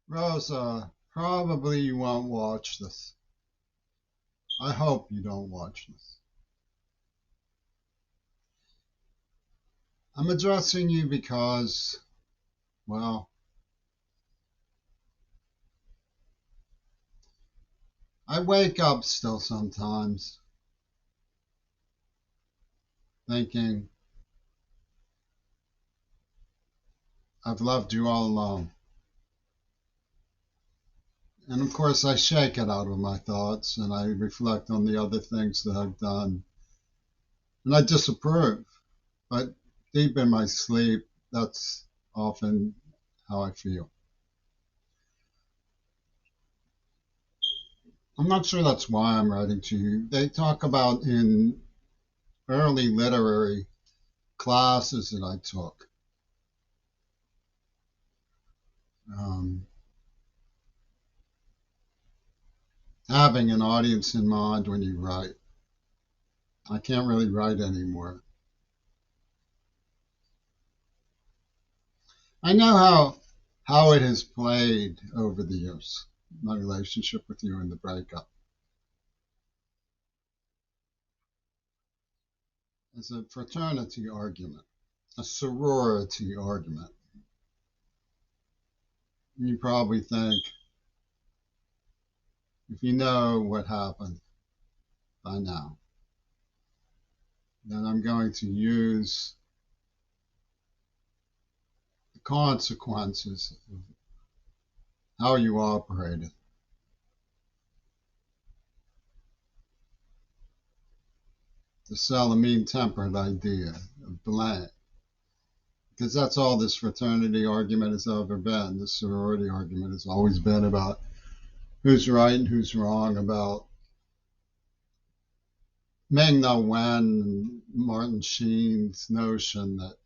Rosa, probably you won't watch this. I hope you don't watch this. I'm addressing you because, well, I wake up still sometimes thinking, I've loved you all along. And of course, I shake it out of my thoughts and I reflect on the other things that I've done. And I disapprove. But deep in my sleep, that's often how I feel. I'm not sure that's why I'm writing to you. They talk about in early literary classes that I took, um, having an audience in mind when you write. I can't really write anymore. I know how it has played over the years, my relationship with you and the breakup. It's a fraternity argument, a sorority argument. You probably think, if you know what happened by now, then I'm going to use the consequences of how you operated to sell a mean tempered idea of blame. Because that's all this fraternity argument has ever been. This sorority argument has always been about who's right and who's wrong, about Ming Na Wen and Martin Sheen's notion that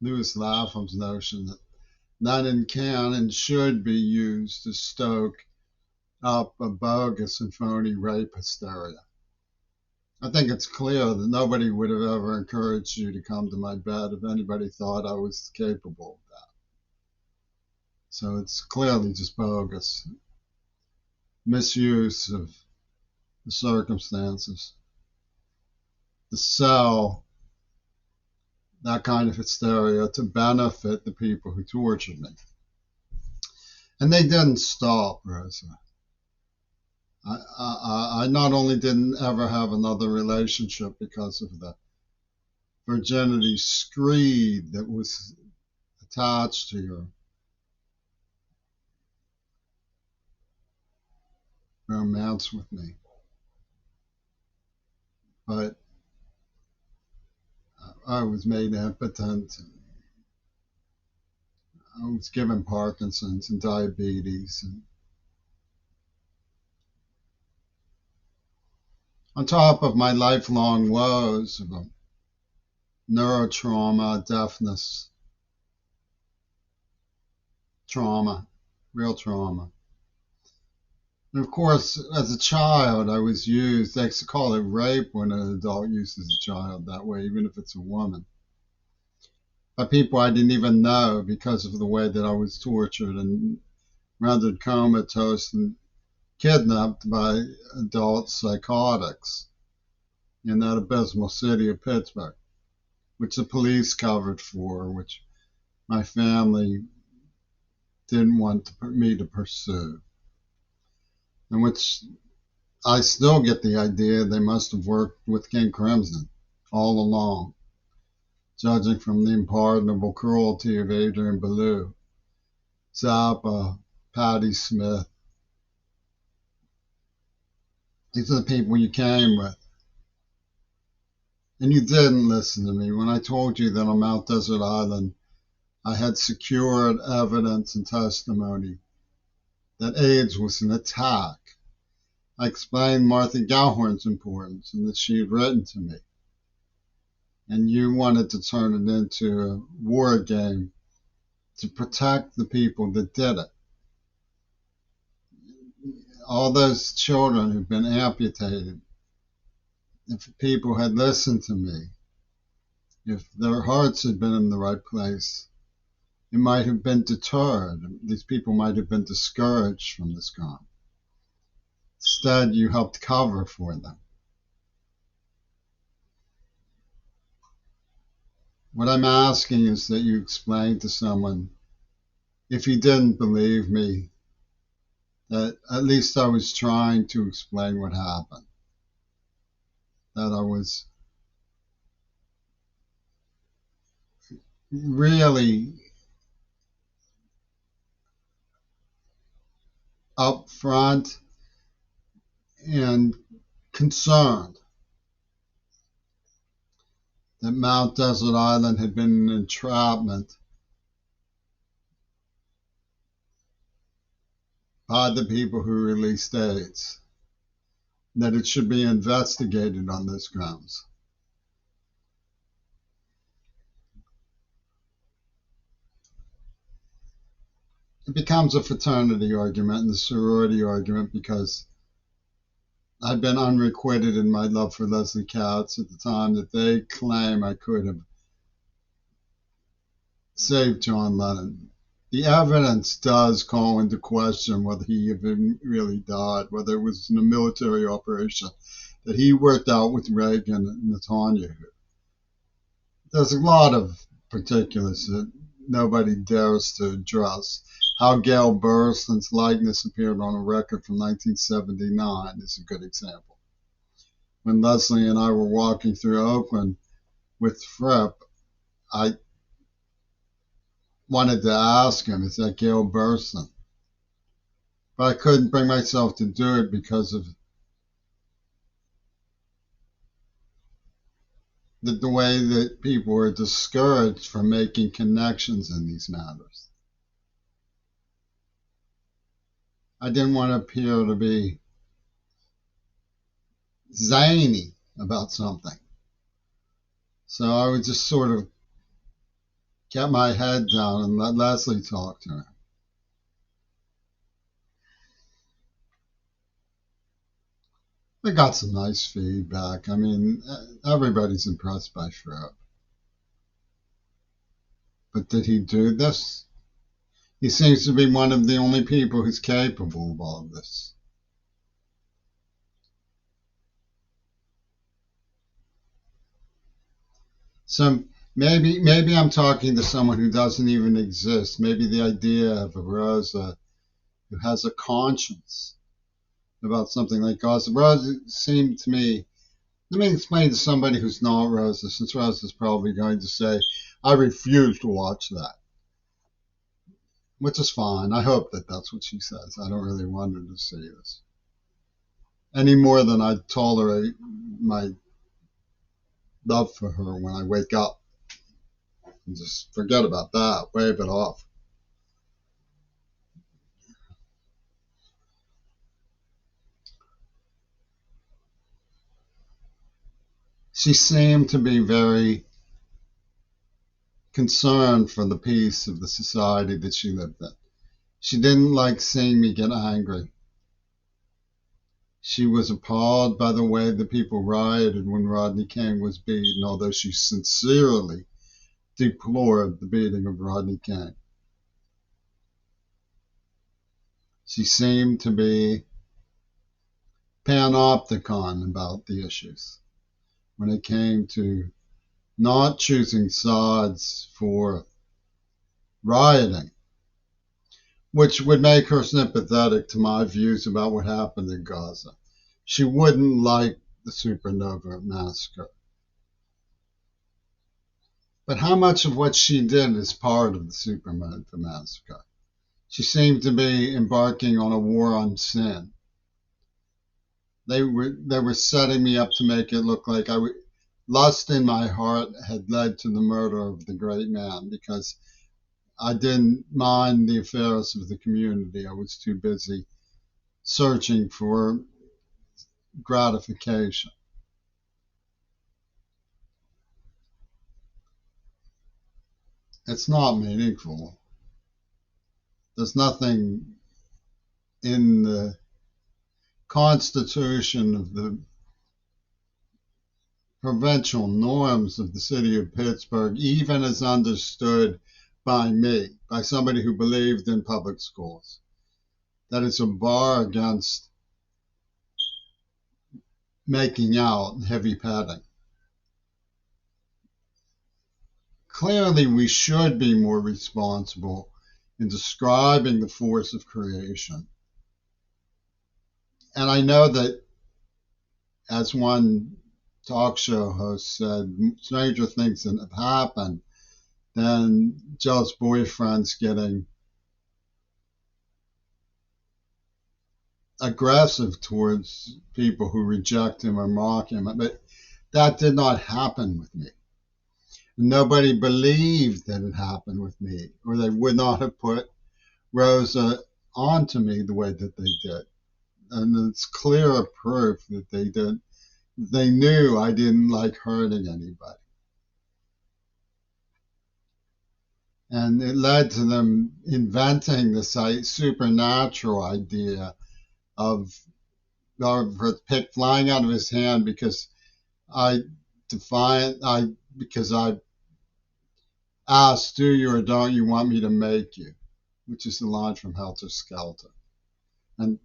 Louis Lapham's notion that none can and should be used to stoke up a bogus and phony rape hysteria. I think it's clear that nobody would have ever encouraged you to come to my bed if anybody thought I was capable of that. So it's clearly just bogus. Misuse of the circumstances to sell that kind of hysteria to benefit the people who tortured me. And they didn't stop, Rosa. I not only didn't ever have another relationship because of the virginity screed that was attached to your romance with me, but I was made impotent. I was given Parkinson's and diabetes. And on top of my lifelong woes of a neurotrauma, deafness, trauma, real trauma. And of course, as a child, I was used, they call it rape when an adult uses a child that way, even if it's a woman, by people I didn't even know because of the way that I was tortured and rendered comatose and kidnapped by adult psychotics in that abysmal city of Pittsburgh, which the police covered for, which my family didn't want me to pursue, and which I still get the idea they must have worked with King Crimson all along, judging from the unpardonable cruelty of Adrian Belew, Zappa, Patti Smith. These are the people you came with. And you didn't listen to me when I told you that on Mount Desert Island I had secured evidence and testimony that AIDS was an attack. I explained Martha Gellhorn's importance and that she had written to me. And you wanted to turn it into a war game to protect the people that did it. All those children who've been amputated, if people had listened to me, if their hearts had been in the right place, it might have been deterred. These people might have been discouraged from this crime. Instead, you helped cover for them. What I'm asking is that you explain to someone, if you didn't believe me, that at least I was trying to explain what happened. That I was really upfront and concerned that Mount Desert Island had been an entrapment by the people who released AIDS, that it should be investigated on those grounds. It becomes a fraternity argument and a sorority argument because I've been unrequited in my love for Leslie Katz at the time that they claim I could have saved John Lennon. The evidence does call into question whether he even really died, whether it was in a military operation that he worked out with Reagan and Netanyahu. There's a lot of particulars that nobody dares to address. How Gail Burstyn's likeness appeared on a record from 1979 is a good example. When Leslie and I were walking through Oakland with Fripp, I wanted to ask him, is that Gail Burstyn? But I couldn't bring myself to do it because of the way that people were discouraged from making connections in these matters. I didn't want to appear to be zany about something. So I would just sort of get my head down and let Leslie talk to her. I got some nice feedback. I mean, everybody's impressed by Fripp. But did he do this? He seems to be one of the only people who's capable of all of this. So maybe I'm talking to someone who doesn't even exist. Maybe the idea of a Rosa who has a conscience about something like Rosa. Rosa seemed to me, let me explain to somebody who's not Rosa, since Rosa's probably going to say, I refuse to watch that. Which is fine. I hope that that's what she says. I don't really want her to say this. Any more than I tolerate my love for her when I wake up. And just forget about that. Wave it off. She seemed to be very concerned for the peace of the society that she lived in. She didn't like seeing me get angry. She was appalled by the way the people rioted when Rodney King was beaten, although she sincerely deplored the beating of Rodney King. She seemed to be panopticon about the issues when it came to not choosing sides for rioting, which would make her sympathetic to my views about what happened in Gaza. She wouldn't like the Supernova massacre. But how much of what she did is part of the Supernova massacre? She seemed to be embarking on a war on sin. They were setting me up to make it look like lust in my heart had led to the murder of the great man, because I didn't mind the affairs of the community. I was too busy searching for gratification. It's not meaningful. There's nothing in the constitution of the provincial norms of the city of Pittsburgh, even as understood by me, by somebody who believed in public schools. That it's a bar against making out and heavy petting. Clearly, we should be more responsible in describing the force of creation. And I know that, as one talk show host said, stranger things that have happened than jealous boyfriends getting aggressive towards people who reject him or mock him. But that did not happen with me. Nobody believed that it happened with me, or they would not have put Rosa onto me the way that they did. And it's clear proof that they did. They knew I didn't like hurting anybody. And it led to them inventing this supernatural idea of her pick flying out of his hand because I asked, do you or don't you want me to make you? Which is the line from Helter Skelter. And,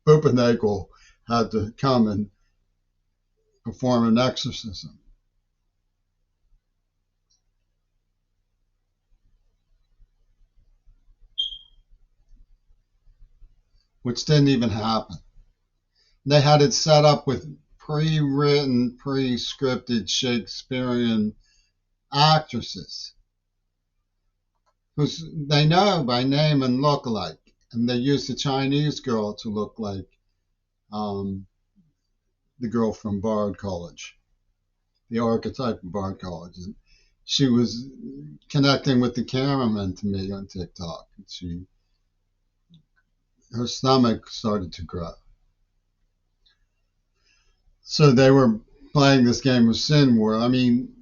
Pumpernickel had to come and perform an exorcism. Which didn't even happen. They had it set up with pre-written, pre-scripted Shakespearean actresses who they know by name and look alike. And they used a Chinese girl to look like the girl from Bard College, the archetype of Bard College. And she was connecting with the cameraman to me on TikTok. Her stomach started to grow. So they were playing this game of Sin War. I mean,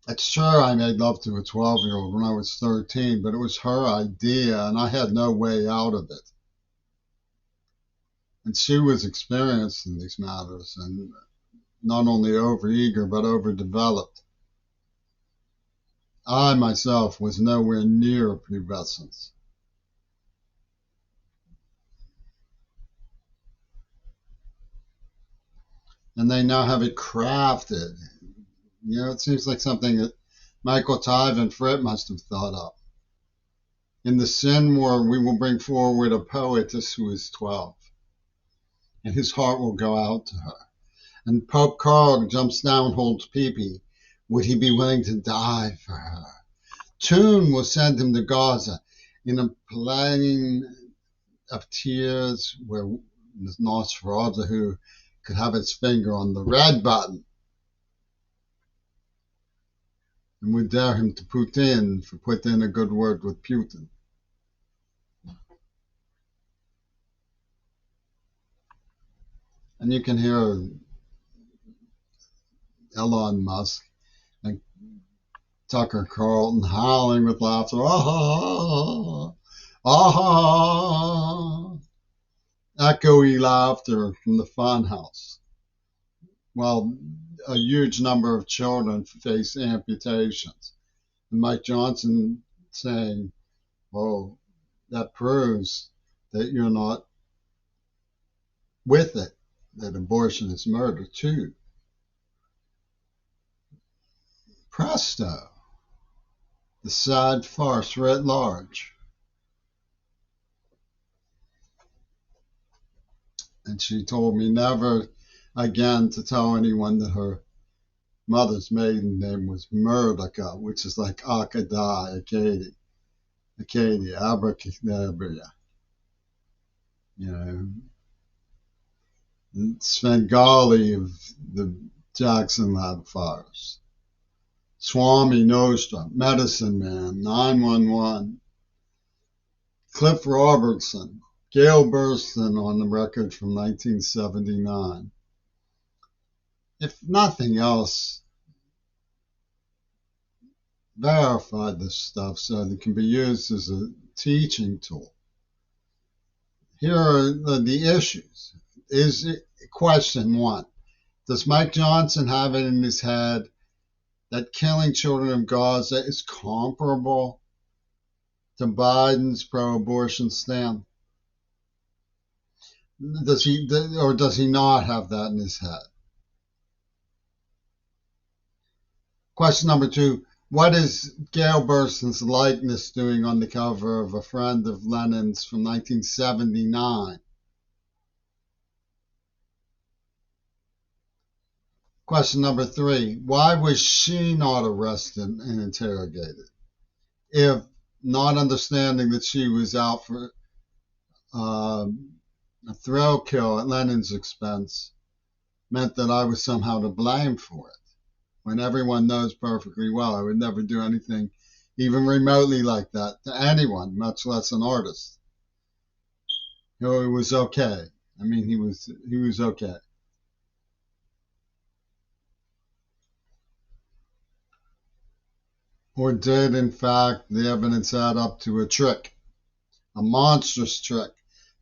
it's true I made love to a 12-year-old when I was 13, but it was her idea, and I had no way out of it. And she was experienced in these matters, and not only overeager, but overdeveloped. I myself was nowhere near pubescence. And they now have it crafted. It seems like something that Michael Tive and Fripp must have thought up. In the Sin War, we will bring forward a poetess who is 12, and his heart will go out to her. And Pope Karl jumps down, holds Pee-Pee. Would he be willing to die for her? Toon will send him to Gaza in a plain of tears where Nosferatu could have its finger on the red button and would dare him to put in a good word with Putin. And you can hear Elon Musk and Tucker Carlton howling with laughter. Ah, ah, echoey laughter from the funhouse. While a huge number of children face amputations. And Mike Johnson saying, well, that proves that you're not with it, that abortion is murder too. Presto, the sad farce writ large. And she told me never again to tell anyone that her mother's maiden name was Murdica, which is like Akadai, Acadia, Abracadabra. Svengali of the Jackson Lab fires. Swami Nostra, Medicine Man, 911. Cliff Robertson, Gail Burston on the record from 1979. If nothing else, verify this stuff so that it can be used as a teaching tool. Here are the issues. Question one. Does Mike Johnson have it in his head that killing children of Gaza is comparable to Biden's pro-abortion stand? Does he, or does he not have that in his head? Question number 2. What is Gail Burson's likeness doing on the cover of a friend of Lenin's from 1979? Question number 3. Why was she not arrested and interrogated? If not understanding that she was out for a thrill kill at Lenin's expense meant that I was somehow to blame for it, when everyone knows perfectly well I would never do anything even remotely like that to anyone, much less an artist. It was okay. I mean, he was okay. Or did, in fact, the evidence add up to a trick, a monstrous trick?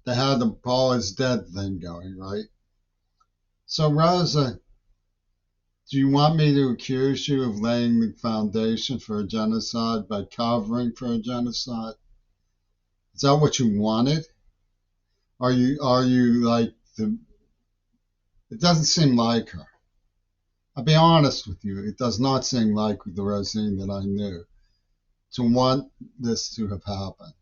They had the Paul is dead thing going, right? So, Rosa, do you want me to accuse you of laying the foundation for a genocide by covering for a genocide? Is that what you wanted? Are you like the? It doesn't seem like her. I'll be honest with you. It does not seem like the Rosine that I knew to want this to have happened.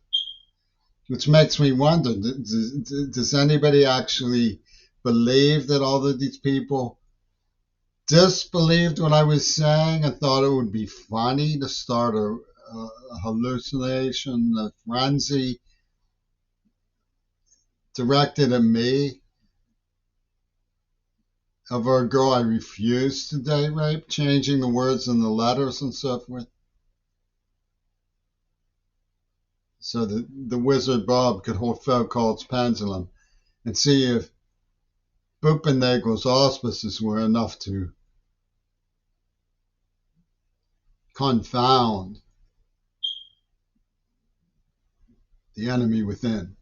Which makes me wonder, does anybody actually believe that all of these people disbelieved what I was saying and thought it would be funny to start a hallucination, a frenzy directed at me of a girl I refused to date rape, changing the words in the letters and so forth? So that the wizard Bob could hold Foucault's pendulum and see if Bupennagel's auspices were enough to confound the enemy within.